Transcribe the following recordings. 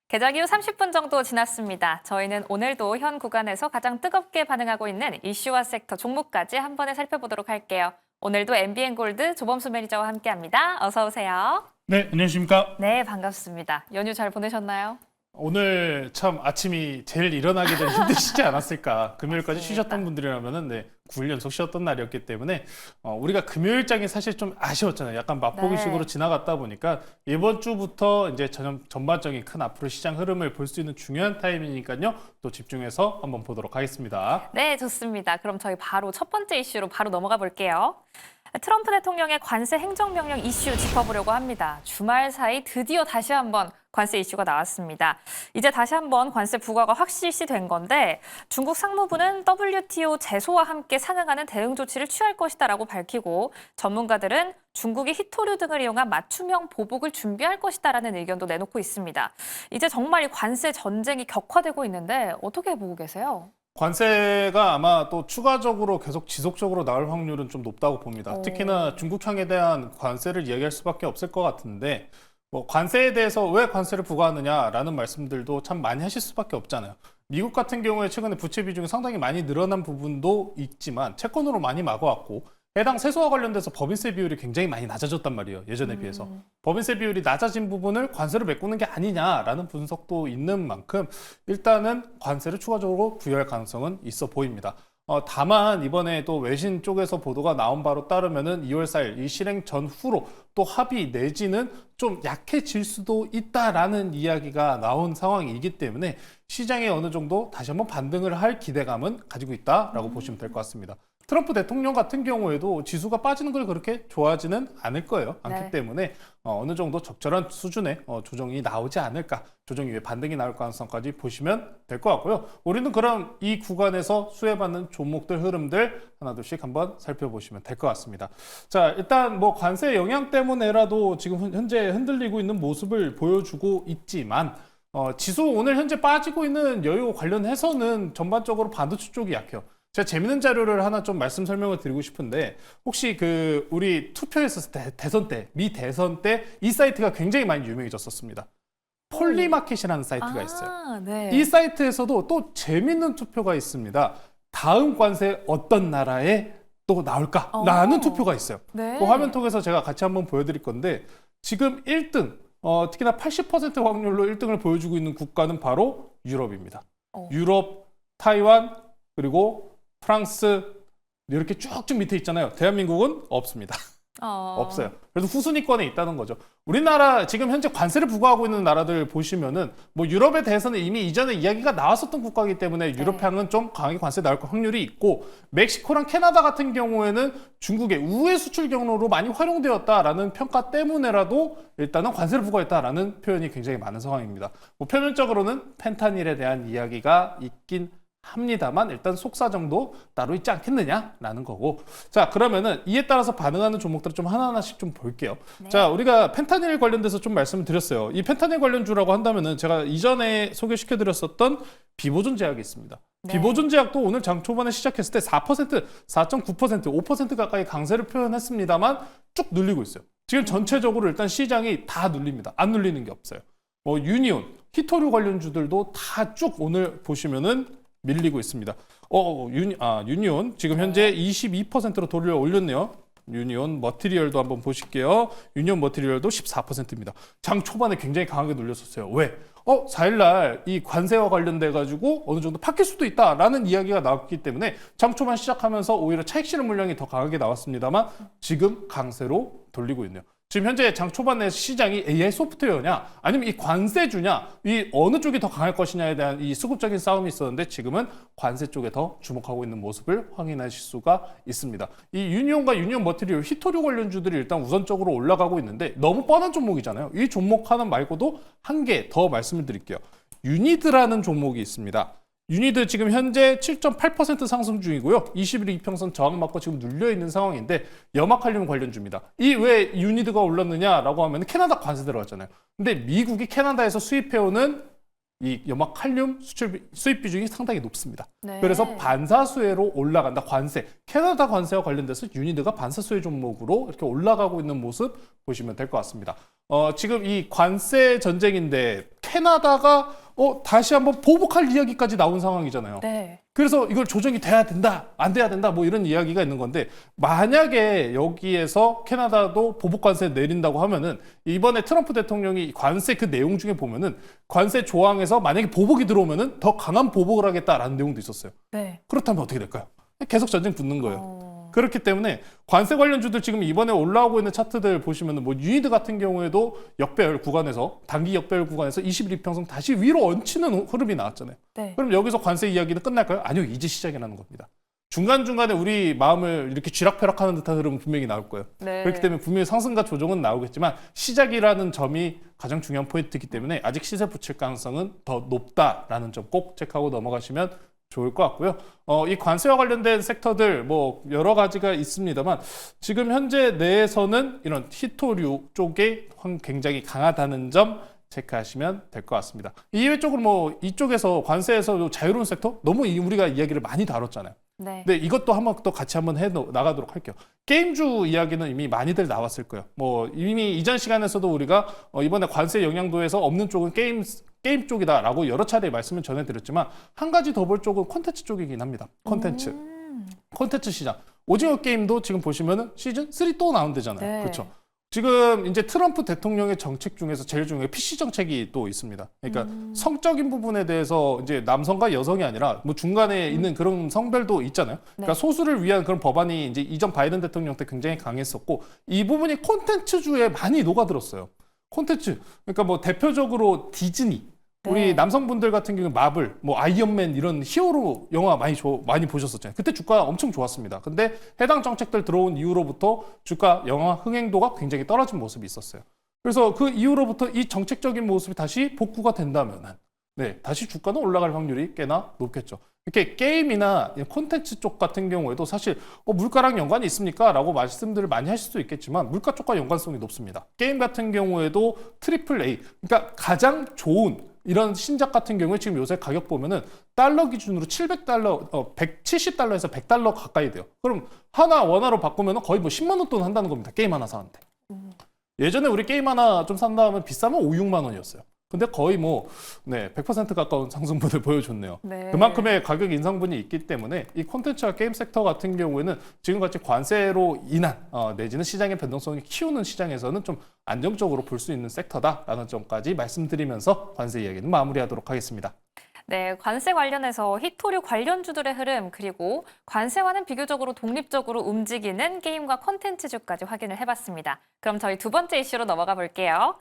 개장 이후 30분 정도 지났습니다. 저희는 오늘도 현 구간에서 가장 뜨겁게 반응하고 있는 이슈와 섹터 종목까지 한 번에 살펴보도록 할게요. 오늘도 MBN골드 조범수 매니저와 함께합니다. 어서 오세요. 네, 안녕하십니까. 네, 반갑습니다. 연휴 잘 보내셨나요? 오늘 참 아침이 제일 일어나기 전 힘드시지 않았을까. 금요일까지 맞습니다. 쉬셨던 분들이라면은 9일 연속 쉬었던 날이었기 때문에 우리가 금요일장이 사실 좀 아쉬웠잖아요. 약간 맛보기식으로 네. 지나갔다 보니까 이번 주부터 이제 전반적인 큰 앞으로 시장 흐름을 볼 수 있는 중요한 타임이니까요. 또 집중해서 한번 보도록 하겠습니다. 네, 좋습니다. 그럼 저희 바로 첫 번째 이슈로 바로 넘어가 볼게요. 트럼프 대통령의 관세 행정명령 이슈 짚어보려고 합니다. 주말 사이 드디어 다시 한번 관세 이슈가 나왔습니다. 이제 다시 한번 관세 부과가 확실시된 건데 중국 상무부는 WTO 제소와 함께 상응하는 대응 조치를 취할 것이다라고 밝히고 전문가들은 중국이 히토류 등을 이용한 맞춤형 보복을 준비할 것이다라는 의견도 내놓고 있습니다. 이제 정말 이 관세 전쟁이 격화되고 있는데 어떻게 보고 계세요? 관세가 아마 또 추가적으로 계속 지속적으로 나올 확률은 좀 높다고 봅니다. 특히나 중국향에 대한 관세를 이야기할 수밖에 없을 것 같은데 뭐 관세에 대해서 왜 관세를 부과하느냐라는 말씀들도 참 많이 하실 수밖에 없잖아요. 미국 같은 경우에 최근에 부채 비중이 상당히 많이 늘어난 부분도 있지만 채권으로 많이 막아왔고 해당 세수와 관련돼서 법인세 비율이 굉장히 많이 낮아졌단 말이에요. 예전에 비해서. 법인세 비율이 낮아진 부분을 관세로 메꾸는 게 아니냐라는 분석도 있는 만큼 일단은 관세를 추가적으로 부여할 가능성은 있어 보입니다. 다만 이번에 또 외신 쪽에서 보도가 나온 바로 따르면은 2월 4일 이 실행 전후로 또 합의 내지는 좀 약해질 수도 있다라는 이야기가 나온 상황이기 때문에 시장에 어느 정도 다시 한번 반등을 할 기대감은 가지고 있다라고 보시면 될 것 같습니다. 트럼프 대통령 같은 경우에도 지수가 빠지는 걸 그렇게 좋아하지는 않을 거예요. 않기 네. 때문에 어느 정도 적절한 수준의 조정이 나오지 않을까, 조정 이후에 반등이 나올 가능성까지 보시면 될 것 같고요. 우리는 그럼 이 구간에서 수혜받는 종목들 흐름들 하나둘씩 한번 살펴보시면 될 것 같습니다. 자, 일단 뭐 관세 영향 때문에라도 지금 현재 흔들리고 있는 모습을 보여주고 있지만 지수 오늘 현재 빠지고 있는 여유 관련해서는 전반적으로 반도체 쪽이 약해요. 제가 재밌는 자료를 하나 좀 말씀 설명을 드리고 싶은데 혹시 우리 투표했었을 때 대선 때, 미 대선 때 이 사이트가 굉장히 많이 유명해졌었습니다. 폴리마켓이라는 사이트가 있어요. 네. 이 사이트에서도 또 재밌는 투표가 있습니다. 다음 관세 어떤 나라에 또 나올까라는 투표가 있어요. 네. 그 화면 통해서 제가 같이 한번 보여드릴 건데 지금 1등, 특히나 80% 확률로 1등을 보여주고 있는 국가는 바로 유럽입니다. 유럽, 타이완, 그리고 프랑스 이렇게 쭉쭉 밑에 있잖아요. 대한민국은 없습니다. 없어요. 그래서 후순위권에 있다는 거죠. 우리나라 지금 현재 관세를 부과하고 있는 나라들 보시면은 뭐 유럽에 대해서는 이미 이전에 이야기가 나왔었던 국가이기 때문에 유럽향은 좀 강하게 관세 나올 확률이 있고 멕시코랑 캐나다 같은 경우에는 중국의 우회 수출 경로로 많이 활용되었다라는 평가 때문에라도 일단은 관세를 부과했다라는 표현이 굉장히 많은 상황입니다. 뭐 표면적으로는 펜타닐에 대한 이야기가 있긴 합니다만 일단 속사정도 따로 있지 않겠느냐라는 거고. 자, 그러면은 이에 따라서 반응하는 종목들을 좀 하나하나씩 좀 볼게요. 네. 자, 우리가 펜타닐 관련돼서 좀 말씀을 드렸어요. 이 펜타닐 관련주라고 한다면은 제가 이전에 소개시켜 드렸었던 비보존 제약이 있습니다. 네. 비보존 제약도 오늘 장 초반에 시작했을 때 4%, 4.9%, 5% 가까이 강세를 표현했습니다만 쭉 눌리고 있어요. 지금 전체적으로 일단 시장이 다 눌립니다. 안 눌리는 게 없어요. 뭐 유니온, 히토류 관련주들도 다 쭉 오늘 보시면은 밀리고 있습니다. 유니온 지금 현재 22%로 돌려 올렸네요. 유니온 머티리얼도 한번 보실게요. 유니온 머티리얼도 14%입니다. 장 초반에 굉장히 강하게 눌렸었어요. 왜? 4일날 이 관세와 관련돼 가지고 어느 정도 바뀔 수도 있다라는 이야기가 나왔기 때문에 장 초반 시작하면서 오히려 차익 실현 물량이 더 강하게 나왔습니다만 지금 강세로 돌리고 있네요. 지금 현재 장 초반에 시장이 AI 소프트웨어냐 아니면 이 관세주냐 이 어느 쪽이 더 강할 것이냐에 대한 이 수급적인 싸움이 있었는데 지금은 관세 쪽에 더 주목하고 있는 모습을 확인하실 수가 있습니다. 이 유니온과 유니온 머티리얼 히토류 관련주들이 일단 우선적으로 올라가고 있는데 너무 뻔한 종목이잖아요. 이 종목 하나 말고도 한 개 더 말씀을 드릴게요. 유니드라는 종목이 있습니다. 유니드 지금 현재 7.8% 상승 중이고요. 21일 이평선 저항 맞고 지금 눌려 있는 상황인데 염화칼륨 관련주입니다. 이 왜 유니드가 올랐느냐라고 하면 캐나다 관세 들어갔잖아요. 근데 미국이 캐나다에서 수입해오는 이 염화 칼륨 수입 비중이 상당히 높습니다. 네. 그래서 반사수혜로 올라간다. 관세, 캐나다 관세와 관련돼서 유니드가 반사수혜 종목으로 이렇게 올라가고 있는 모습 보시면 될 것 같습니다. 지금 이 관세 전쟁인데 캐나다가 다시 한번 보복할 이야기까지 나온 상황이잖아요. 네. 그래서 이걸 조정이 돼야 된다, 안 돼야 된다, 뭐 이런 이야기가 있는 건데, 만약에 여기에서 캐나다도 보복 관세 내린다고 하면은 이번에 트럼프 대통령이 관세 그 내용 중에 보면은 관세 조항에서 만약에 보복이 들어오면은 더 강한 보복을 하겠다라는 내용도 있었어요. 네. 그렇다면 어떻게 될까요? 계속 전쟁 붙는 거예요. 어... 그렇기 때문에 관세 관련주들 지금 이번에 올라오고 있는 차트들 보시면은 뭐 유니드 같은 경우에도 역배열 구간에서 단기 역배열 구간에서 21 이평선 다시 위로 얹히는 흐름이 나왔잖아요. 네. 그럼 여기서 관세 이야기는 끝날까요? 아니요, 이제 시작이라는 겁니다. 중간중간에 우리 마음을 이렇게 쥐락펴락하는 듯한 흐름은 분명히 나올 거예요. 네. 그렇기 때문에 분명히 상승과 조정은 나오겠지만 시작이라는 점이 가장 중요한 포인트이기 때문에 아직 시세 붙일 가능성은 더 높다라는 점 꼭 체크하고 넘어가시면 좋을 것 같고요. 이 관세와 관련된 섹터들 뭐 여러 가지가 있습니다만 지금 현재 내에서는 이런 히토류 쪽에 굉장히 강하다는 점 체크하시면 될 것 같습니다. 이외 쪽으로 뭐 이쪽에서 관세에서 자유로운 섹터 너무 우리가 이야기를 많이 다뤘잖아요. 네. 네, 이것도 또 같이 한번 나가도록 할게요. 게임주 이야기는 이미 많이들 나왔을 거예요. 뭐 이미 이전 시간에서도 우리가 이번에 관세 영향도에서 없는 쪽은 게임 쪽이다라고 여러 차례 말씀을 전해드렸지만 한 가지 더 볼 쪽은 콘텐츠 쪽이긴 합니다. 콘텐츠 시장. 오징어 게임도 지금 보시면은 시즌 3 또 나온대잖아요. 네. 그렇죠. 지금 이제 트럼프 대통령의 정책 중에서 제일 중요한 PC 정책이 또 있습니다. 그러니까 성적인 부분에 대해서 이제 남성과 여성이 아니라 뭐 중간에 있는 그런 성별도 있잖아요. 그러니까 네. 소수를 위한 그런 법안이 이제 이전 바이든 대통령 때 굉장히 강했었고 이 부분이 콘텐츠주에 많이 녹아들었어요. 콘텐츠. 그러니까 뭐 대표적으로 디즈니. 우리 네. 남성분들 같은 경우는 마블, 뭐 아이언맨 이런 히어로 영화 많이 보셨었잖아요. 그때 주가 엄청 좋았습니다. 근데 해당 정책들 들어온 이후로부터 주가 영화 흥행도가 굉장히 떨어진 모습이 있었어요. 그래서 그 이후로부터 이 정책적인 모습이 다시 복구가 된다면은 다시 주가는 올라갈 확률이 꽤나 높겠죠. 이렇게 게임이나 콘텐츠 쪽 같은 경우에도 사실 물가랑 연관이 있습니까? 라고 말씀들을 많이 하실 수 있겠지만 물가 쪽과 연관성이 높습니다. 게임 같은 경우에도 트리플 A, 그러니까 가장 좋은 이런 신작 같은 경우에 지금 요새 가격 보면은 달러 기준으로 700달러, 170달러에서 100달러 가까이 돼요. 그럼 원화로 바꾸면은 거의 뭐 10만 원 돈 한다는 겁니다. 게임 하나 사는데. 예전에 우리 게임 하나 좀 산다 하면 비싸면 5, 6만 원이었어요. 근데 거의 100% 가까운 상승분을 보여줬네요. 네. 그만큼의 가격 인상분이 있기 때문에 이 콘텐츠와 게임 섹터 같은 경우에는 지금같이 관세로 인한 내지는 시장의 변동성이 키우는 시장에서는 좀 안정적으로 볼 수 있는 섹터다라는 점까지 말씀드리면서 관세 이야기는 마무리하도록 하겠습니다. 네, 관세 관련해서 히토류 관련주들의 흐름 그리고 관세와는 비교적으로 독립적으로 움직이는 게임과 콘텐츠주까지 확인을 해봤습니다. 그럼 저희 두 번째 이슈로 넘어가 볼게요.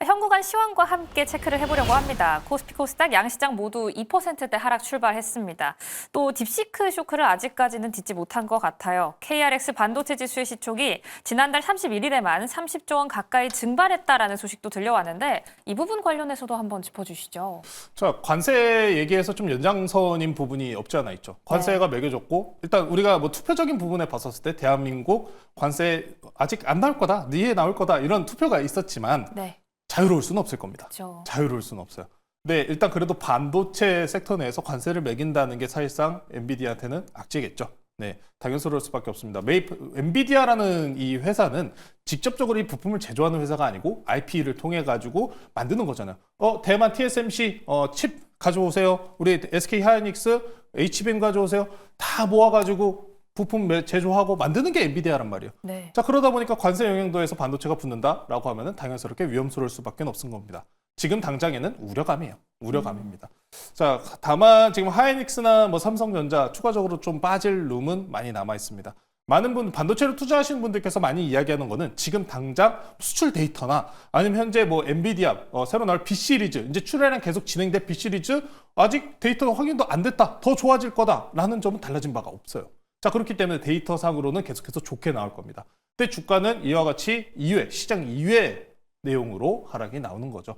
현구간 시황과 함께 체크를 해보려고 합니다. 코스피 코스닥 양시장 모두 2%대 하락 출발했습니다. 또 딥시크 쇼크를 아직까지는 딛지 못한 것 같아요. KRX 반도체 지수의 시총이 지난달 31일에만 30조 원 가까이 증발했다라는 소식도 들려왔는데 이 부분 관련해서도 한번 짚어주시죠. 자, 관세 얘기해서 좀 연장선인 부분이 없지 않아 있죠. 관세가 매겨졌고 일단 우리가 뭐 투표적인 부분에 봤었을 때 대한민국 관세 아직 안 나올 거다, 니에 나올 거다 이런 투표가 있었지만 자유로울 수는 없을 겁니다. 그렇죠. 자유로울 수는 없어요. 네, 일단 그래도 반도체 섹터 내에서 관세를 매긴다는 게 사실상 엔비디아한테는 악재겠죠. 네, 당연스러울 수밖에 없습니다. 엔비디아라는 이 회사는 직접적으로 이 부품을 제조하는 회사가 아니고 IP를 통해 가지고 만드는 거잖아요. 대만 TSMC 칩 가져오세요. 우리 SK 하이닉스, HBM 가져오세요. 다 모아가지고 부품 제조하고 만드는 게 엔비디아란 말이에요. 네. 자, 그러다 보니까 관세 영향도에서 반도체가 붙는다라고 하면은 당연스럽게 위험스러울 수밖에 없는 겁니다. 지금 당장에는 우려감이에요. 우려감입니다. 자, 다만 지금 하이닉스나 뭐 삼성전자 추가적으로 좀 빠질 룸은 많이 남아 있습니다. 많은 분 반도체를 투자하시는 분들께서 많이 이야기하는 거는 지금 당장 수출 데이터나 아니면 현재 뭐 엔비디아 새로 나올 B 시리즈 이제 출하량 계속 진행된 B 시리즈 아직 데이터 확인도 안 됐다. 더 좋아질 거다라는 점은 달라진 바가 없어요. 자, 그렇기 때문에 데이터상으로는 계속해서 좋게 나올 겁니다. 근데 주가는 이와 같이 시장 이외의 내용으로 하락이 나오는 거죠.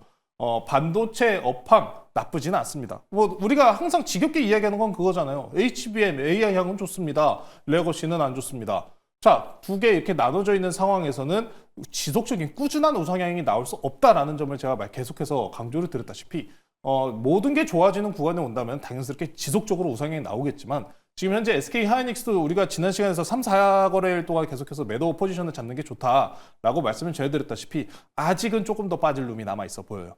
반도체 업황 나쁘지는 않습니다. 뭐 우리가 항상 지겹게 이야기하는 건 그거잖아요. HBM, AI 향은 좋습니다. 레거시는 안 좋습니다. 자, 두 개 이렇게 나눠져 있는 상황에서는 지속적인 꾸준한 우상향이 나올 수 없다라는 점을 제가 계속해서 강조를 드렸다시피 모든 게 좋아지는 구간에 온다면 당연스럽게 지속적으로 우상향이 나오겠지만 지금 현재 SK 하이닉스도 우리가 지난 시간에서 3, 4거래일 동안 계속해서 매도 포지션을 잡는 게 좋다라고 말씀을 전해드렸다시피 아직은 조금 더 빠질 룸이 남아있어 보여요.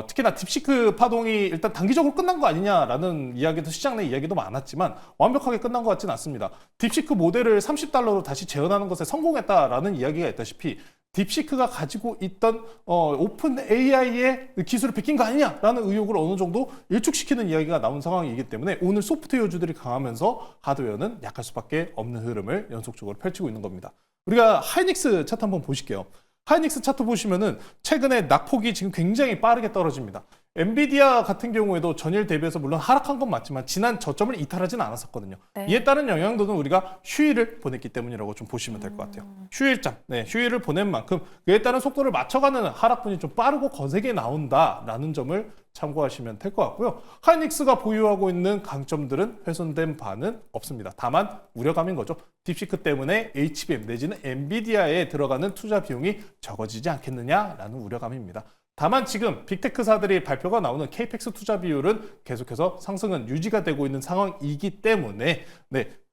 특히나 딥시크 파동이 일단 단기적으로 끝난 거 아니냐라는 이야기도 시장 내 이야기도 많았지만 완벽하게 끝난 것 같지는 않습니다. 딥시크 모델을 $30로 다시 재현하는 것에 성공했다라는 이야기가 있다시피 딥시크가 가지고 있던 오픈 AI의 기술을 베낀 거 아니냐라는 의혹을 어느 정도 일축시키는 이야기가 나온 상황이기 때문에 오늘 소프트웨어주들이 강하면서 하드웨어는 약할 수밖에 없는 흐름을 연속적으로 펼치고 있는 겁니다. 우리가 하이닉스 차트 한번 보실게요. 하이닉스 차트 보시면은 최근에 낙폭이 지금 굉장히 빠르게 떨어집니다. 엔비디아 같은 경우에도 전일 대비해서 물론 하락한 건 맞지만 지난 저점을 이탈하지는 않았었거든요. 네. 이에 따른 영향도는 우리가 휴일을 보냈기 때문이라고 좀 보시면 될 것 같아요. 휴일장, 휴일을 보낸 만큼 그에 따른 속도를 맞춰가는 하락분이 좀 빠르고 거세게 나온다라는 점을 참고하시면 될 것 같고요. 하이닉스가 보유하고 있는 강점들은 훼손된 바는 없습니다. 다만 우려감인 거죠. 딥시크 때문에 HBM 내지는 엔비디아에 들어가는 투자 비용이 적어지지 않겠느냐라는 우려감입니다. 다만 지금 빅테크사들이 발표가 나오는 케이펙스 투자 비율은 계속해서 상승은 유지가 되고 있는 상황이기 때문에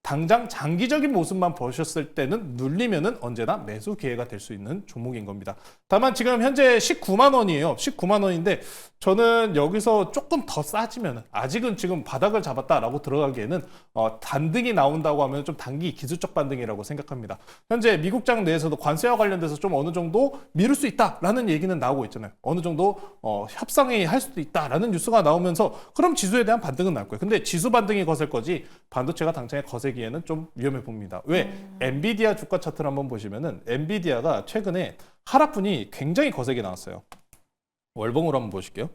당장 장기적인 모습만 보셨을 때는 눌리면은 언제나 매수 기회가 될 수 있는 종목인 겁니다. 다만 지금 현재 19만 원이에요. 19만 원인데 저는 여기서 조금 더 싸지면은 아직은 지금 바닥을 잡았다라고 들어가기에는 반등이 나온다고 하면 좀 단기 기술적 반등이라고 생각합니다. 현재 미국장 내에서도 관세와 관련돼서 좀 어느 정도 미룰 수 있다라는 얘기는 나오고 있잖아요. 어느 정도 협상이 할 수도 있다라는 뉴스가 나오면서 그럼 지수에 대한 반등은 날 거예요. 근데 지수 반등이 거셀 거지 반도체가 당장에 거세기에는 좀 위험해 봅니다. 왜? 엔비디아 주가 차트를 한번 보시면은 엔비디아가 최근에 하락분이 굉장히 거세게 나왔어요. 월봉으로 한번 보실게요.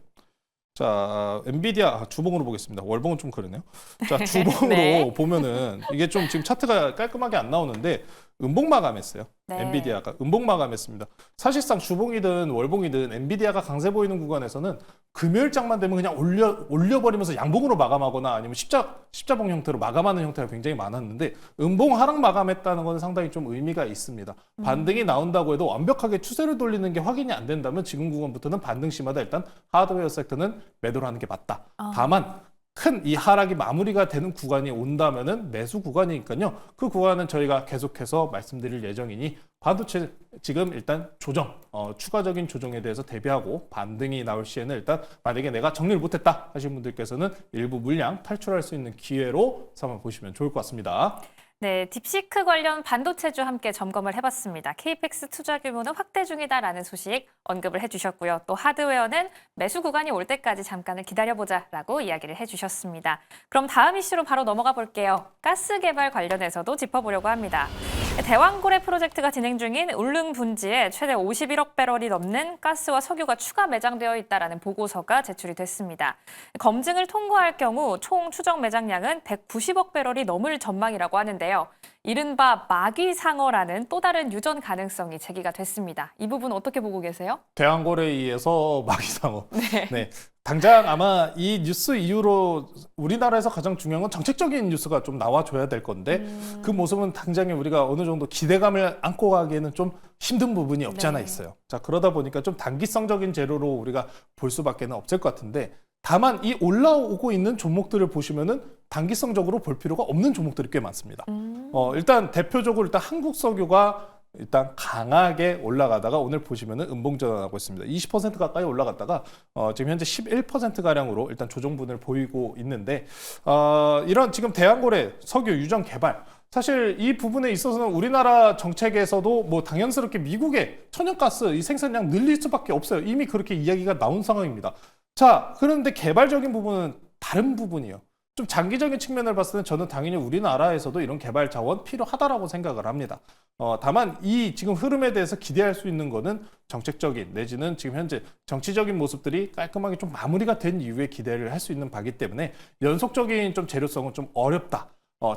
자, 엔비디아 주봉으로 보겠습니다. 월봉은 좀 그러네요. 자, 주봉으로 네. 보면은 이게 좀 지금 차트가 깔끔하게 안 나오는데 음봉 마감했어요. 네. 엔비디아가 음봉 마감했습니다. 사실상 주봉이든 월봉이든 엔비디아가 강세 보이는 구간에서는 금요일장만 되면 그냥 올려버리면서 양봉으로 마감하거나 아니면 십자봉 형태로 마감하는 형태가 굉장히 많았는데 음봉 하락 마감했다는 건 상당히 좀 의미가 있습니다. 반등이 나온다고 해도 완벽하게 추세를 돌리는 게 확인이 안 된다면 지금 구간부터는 반등 시마다 일단 하드웨어 섹터는 매도를 하는 게 맞다. 다만 큰 이 하락이 마무리가 되는 구간이 온다면은 매수 구간이니까요. 그 구간은 저희가 계속해서 말씀드릴 예정이니 반도체 지금 일단 조정, 추가적인 조정에 대해서 대비하고 반등이 나올 시에는 일단 만약에 내가 정리를 못했다 하시는 분들께서는 일부 물량 탈출할 수 있는 기회로 삼아 보시면 좋을 것 같습니다. 네, 딥시크 관련 반도체주 함께 점검을 해봤습니다. 케이펙스 투자 규모는 확대 중이다라는 소식 언급을 해주셨고요. 또 하드웨어는 매수 구간이 올 때까지 잠깐을 기다려보자라고 이야기를 해주셨습니다. 그럼 다음 이슈로 바로 넘어가 볼게요. 가스 개발 관련해서도 짚어보려고 합니다. 대왕고래 프로젝트가 진행 중인 울릉 분지에 최대 51억 배럴이 넘는 가스와 석유가 추가 매장되어 있다라는 보고서가 제출이 됐습니다. 검증을 통과할 경우 총 추정 매장량은 190억 배럴이 넘을 전망이라고 하는데요. 이른바 마귀상어라는 또 다른 유전 가능성이 제기가 됐습니다. 이 부분 어떻게 보고 계세요? 대왕거래에 의해서 마귀상어. 네. 당장 아마 이 뉴스 이후로 우리나라에서 가장 중요한 건 정책적인 뉴스가 좀 나와줘야 될 건데 그 모습은 당장에 우리가 어느 정도 기대감을 안고 가기에는 좀 힘든 부분이 없지 않아 있어요. 자, 그러다 보니까 좀 단기성적인 재료로 우리가 볼 수밖에 없을 것 같은데 다만 이 올라오고 있는 종목들을 보시면은 단기성적으로 볼 필요가 없는 종목들이 꽤 많습니다. 일단 대표적으로 일단 한국석유가 일단 강하게 올라가다가 오늘 보시면은 음봉 전환하고 있습니다. 20% 가까이 올라갔다가 지금 현재 11% 가량으로 일단 조정분을 보이고 있는데 이런 지금 대왕고래 석유 유전 개발 사실 이 부분에 있어서는 우리나라 정책에서도 뭐 당연스럽게 미국의 천연가스 이 생산량 늘릴 수밖에 없어요. 이미 그렇게 이야기가 나온 상황입니다. 자, 그런데 개발적인 부분은 다른 부분이에요. 좀 장기적인 측면을 봤을 때는 저는 당연히 우리나라에서도 이런 개발 자원 필요하다라고 생각을 합니다. 다만 이 지금 흐름에 대해서 기대할 수 있는 거는 정책적인 내지는 지금 현재 정치적인 모습들이 깔끔하게 좀 마무리가 된 이후에 기대를 할 수 있는 바기 때문에 연속적인 좀 재료성은 좀 어렵다.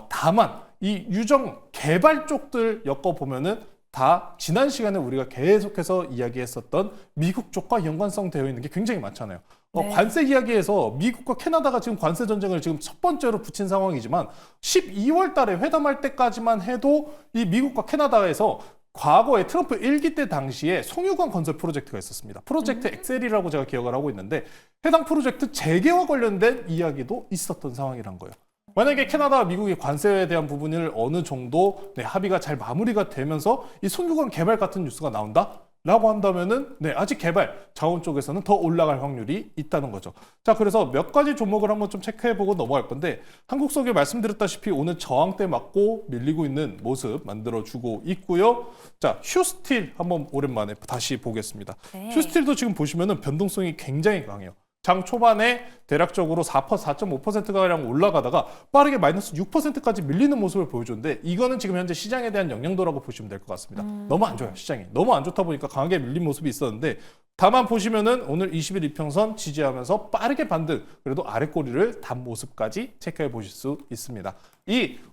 다만 이 유정 개발 쪽들 엮어보면은 다 지난 시간에 우리가 계속해서 이야기했었던 미국 쪽과 연관성 되어 있는 게 굉장히 많잖아요. 네. 관세 이야기에서 미국과 캐나다가 지금 관세 전쟁을 지금 첫 번째로 붙인 상황이지만 12월 달에 회담할 때까지만 해도 이 미국과 캐나다에서 과거에 트럼프 1기 때 당시에 송유관 건설 프로젝트가 있었습니다. 프로젝트 엑셀이라고 제가 기억을 하고 있는데 해당 프로젝트 재개와 관련된 이야기도 있었던 상황이란 거예요. 만약에 캐나다와 미국의 관세에 대한 부분을 어느 정도 합의가 잘 마무리가 되면서 이 송유관 개발 같은 뉴스가 나온다? 라고 한다면은 아직 개발 자원 쪽에서는 더 올라갈 확률이 있다는 거죠. 자, 그래서 몇 가지 종목을 한번 좀 체크해보고 넘어갈 건데 한국석유 말씀드렸다시피 오늘 저항대 맞고 밀리고 있는 모습 만들어주고 있고요. 자, 휴스틸 한번 오랜만에 다시 보겠습니다. 네. 휴스틸도 지금 보시면은 변동성이 굉장히 강해요. 장 초반에 대략적으로 4.5%가량 올라가다가 빠르게 마이너스 6%까지 밀리는 모습을 보여줬는데 이거는 지금 현재 시장에 대한 영향도라고 보시면 될 것 같습니다. 너무 안 좋아요, 시장이. 너무 안 좋다 보니까 강하게 밀린 모습이 있었는데 다만 보시면은 오늘 20일 이평선 지지하면서 빠르게 반등, 그래도 아래 꼬리를 단 모습까지 체크해 보실 수 있습니다.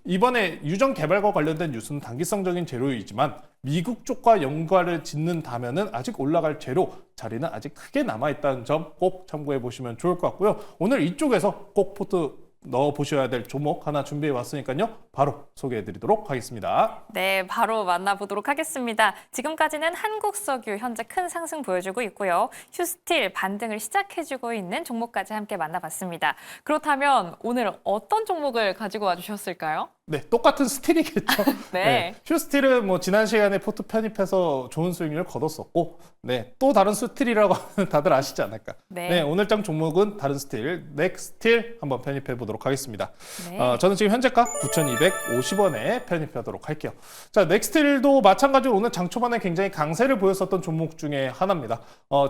이번에 유전 개발과 관련된 뉴스는 단기성적인 재료이지만 미국 쪽과 연관을 짓는다면은 아직 올라갈 재료 자리는 아직 크게 남아있다는 점 꼭 참고해 보시면 좋을 것 같고요. 오늘 이쪽에서 꼭 포트 넣어 보셔야 될 종목 하나 준비해 왔으니까요. 바로 소개해 드리도록 하겠습니다. 네, 바로 만나보도록 하겠습니다. 지금까지는 한국석유 현재 큰 상승 보여주고 있고요. 휴스틸 반등을 시작해주고 있는 종목까지 함께 만나봤습니다. 그렇다면 오늘 어떤 종목을 가지고 와주셨을까요? 네, 똑같은 스틸이겠죠. 네. 휴스틸은 뭐 지난 시간에 포트 편입해서 좋은 수익률을 거뒀었고, 또 다른 스틸이라고 하면 다들 아시지 않을까. 네. 오늘 장 종목은 다른 스틸, 넥스틸 한번 편입해 보도록 하겠습니다. 네. 저는 지금 현재가 9,250원에 편입하도록 할게요. 자, 넥스틸도 마찬가지로 오늘 장 초반에 굉장히 강세를 보였었던 종목 중에 하나입니다.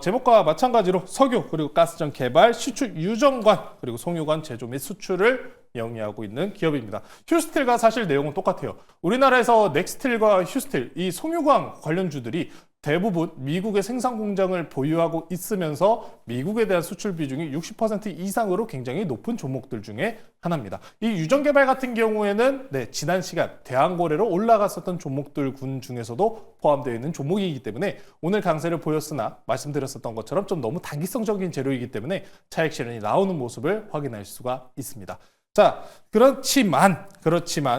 제목과 마찬가지로 석유 그리고 가스전 개발, 시추 유정관 그리고 송유관 제조 및 수출을 영위하고 있는 기업입니다. 휴스틸과 사실 내용은 똑같아요. 우리나라에서 넥스틸과 휴스틸, 이 송유관 관련주들이 대부분 미국의 생산 공장을 보유하고 있으면서 미국에 대한 수출 비중이 60% 이상으로 굉장히 높은 종목들 중에 하나입니다. 이 유전개발 같은 경우에는 지난 시간 대항거래로 올라갔었던 종목들 군 중에서도 포함되어 있는 종목이기 때문에 오늘 강세를 보였으나 말씀드렸었던 것처럼 좀 너무 단기성적인 재료이기 때문에 차익 실현이 나오는 모습을 확인할 수가 있습니다. 자, 그렇지만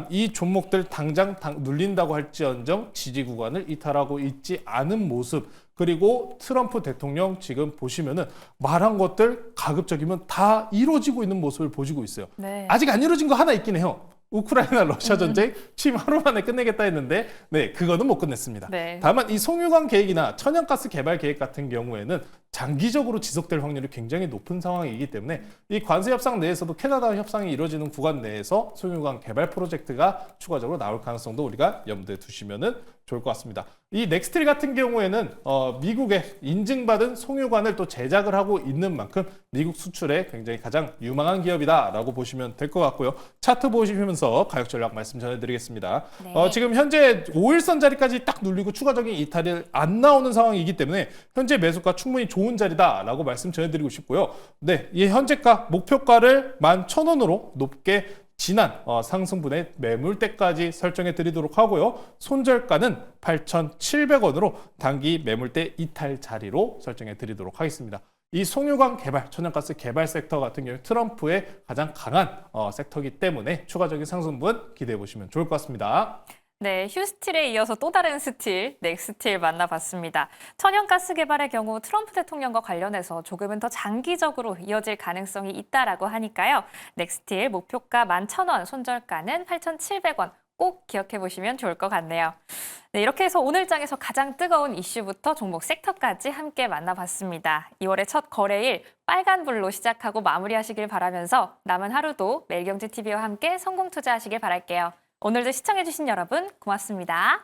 이 종목들 당장 눌린다고 할지언정 지지 구간을 이탈하고 있지 않은 모습, 그리고 트럼프 대통령 지금 보시면은 말한 것들 가급적이면 다 이루어지고 있는 모습을 보여주고 있어요. 네. 아직 안 이루어진 거 하나 있긴 해요. 우크라이나 러시아 전쟁 취임 하루 만에 끝내겠다 했는데 그거는 못 끝냈습니다. 네. 다만 이 송유관 계획이나 천연가스 개발 계획 같은 경우에는 장기적으로 지속될 확률이 굉장히 높은 상황이기 때문에 이 관세 협상 내에서도 캐나다와 협상이 이루어지는 구간 내에서 송유관 개발 프로젝트가 추가적으로 나올 가능성도 우리가 염두에 두시면은 좋을 것 같습니다. 이 넥스틸 같은 경우에는 미국에 인증받은 송유관을 또 제작을 하고 있는 만큼 미국 수출에 굉장히 가장 유망한 기업이다라고 보시면 될 것 같고요. 차트 보시면서 가격 전략 말씀 전해드리겠습니다. 네. 지금 현재 5일선 자리까지 딱 눌리고 추가적인 이탈이 안 나오는 상황이기 때문에 현재 매수가 충분히 좋은 자리다라고 말씀 전해드리고 싶고요. 이 현재가 목표가를 11,000원으로 높게 지난 상승분의 매물대까지 설정해 드리도록 하고요. 손절가는 8,700원으로 단기 매물대 이탈 자리로 설정해 드리도록 하겠습니다. 이 송유관 개발, 천연가스 개발 섹터 같은 경우 트럼프의 가장 강한 섹터이기 때문에 추가적인 상승분 기대해 보시면 좋을 것 같습니다. 네, 휴스틸에 이어서 또 다른 스틸, 넥스틸 만나봤습니다. 천연가스 개발의 경우 트럼프 대통령과 관련해서 조금은 더 장기적으로 이어질 가능성이 있다라고 하니까요. 넥스틸 목표가 11,000원, 손절가는 8,700원. 꼭 기억해 보시면 좋을 것 같네요. 네, 이렇게 해서 오늘 장에서 가장 뜨거운 이슈부터 종목 섹터까지 함께 만나봤습니다. 2월의 첫 거래일 빨간불로 시작하고 마무리하시길 바라면서 남은 하루도 매일경제TV와 함께 성공 투자하시길 바랄게요. 오늘도 시청해주신 여러분 고맙습니다.